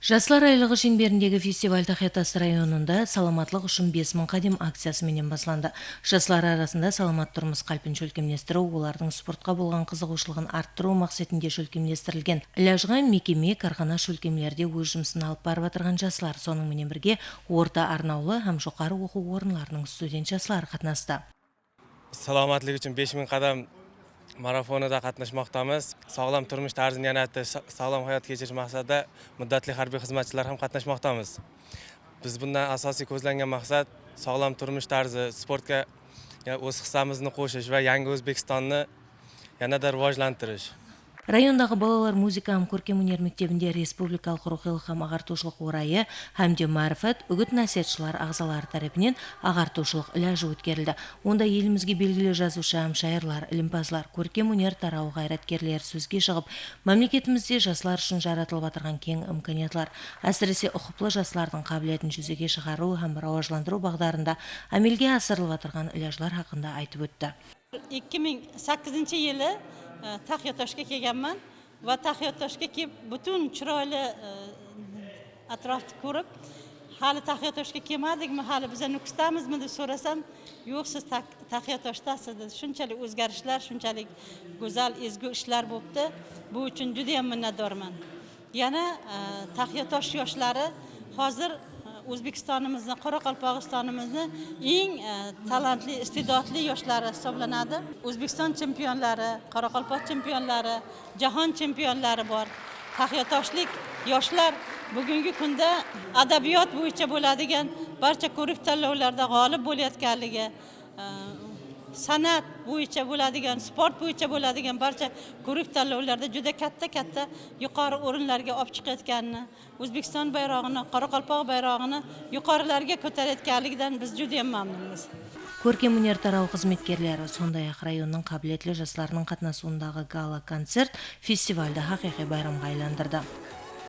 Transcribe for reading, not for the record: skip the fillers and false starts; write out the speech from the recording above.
Жаслар айлығы шеңберіндегі фестиваль Тахетас районында саламатлық үшін 5000 қадам акциясы менен башланды. Жаслар арасында саламат тұрмыс қалпын шөлкемдестіру, олардың спортқа болған қызығушылығын арттыру мақсатында шөлкемдестірілген. Ілажға мекеме, кархана шөлкемлерде өз жұмысын алып барып отырған жаслар, соның менен бірге орта арнаулы һәм жоғары оқу орындарының студент жаслары катнашты. Salomatlik uchun 5000 qadam marafonida qatnashmoqdamiz. Sog'lom turmush tarzini yanatish, sog'lom hayot kechirish maqsadida muddatli harbiy xizmatchilar ham qatnashmoqdamiz. Biz bundan asosiy ko'zlangan maqsad sog'lom turmush tarzi, sportga o'z hissamizni qo'shish va yangi O'zbekistonni yanada rivojlantirish. Райондағы балалар музыка һәм көркем өнер мектебінде республикалық рухилык һәм агартушылык урайы һәм де марафат үгіт насихатчылар ағзалары тарафынан агартушылык ілажы үткәрелде. Онда елімізге белгілі жазушы һәм шайырлар, илимпазлар, көркем өнер тарау гайраткерлер сөзге шығып, мамлекетімізде жаслар үшін жаратылып атырған кең имканиятлар, әсіресе ұқыплы жаслардың қабілетін жүзеге шығару һәм раважландыру бағдарында әмелге асырылып атырған ілажлар хақында айтып өтті. 2008 yılı Taxyatoshga kelganman va Taxyatoshga kelib butun chiroyli atrofni ko'rib, hali Taxyatoshga kelmadikmi, hali biz Nukusdamizmi deb so'rasam, yo'q, siz Taxyatoshdasiz dedi. Shunchalik o'zgarishlar, shunchalik go'zal, ezgu ishlar bo'libdi. Bu uchun juda ham minnatdorman. Yana Taxyatosh yoshlari hozir O'zbekistonimizni, Qoraqalpog'istonimizni eng talantli, iste'dodli yoshlari hisoblanadi. O'zbekiston chempionlari, Qoraqalpoq chempionlari, jahon chempionlari bor. Taxyatoshlik yoshlar bugungi kunda adabiyot bo'yicha bo'ladigan barcha ko'rik tanlovlarda g'olib bo'layotganligi, san'at bo'yicha bo'ladigan, sport bo'yicha bo'ladigan barcha ko'rik tanlovlarda juda katta yuqori o'rinlarga olib chiqayotganini, O'zbekiston bayrog'ini, Qoraqalpoq bayrog'ini yuqorilarga ko'tarayotganligidan biz juda ham mamnunmiz. Көркем өнер тарау қызметкерлері, сондай-ақ районның қабілетлі жастарының қатнасуындағы гала концерт фестивальді хақиқи байрамға айландырды.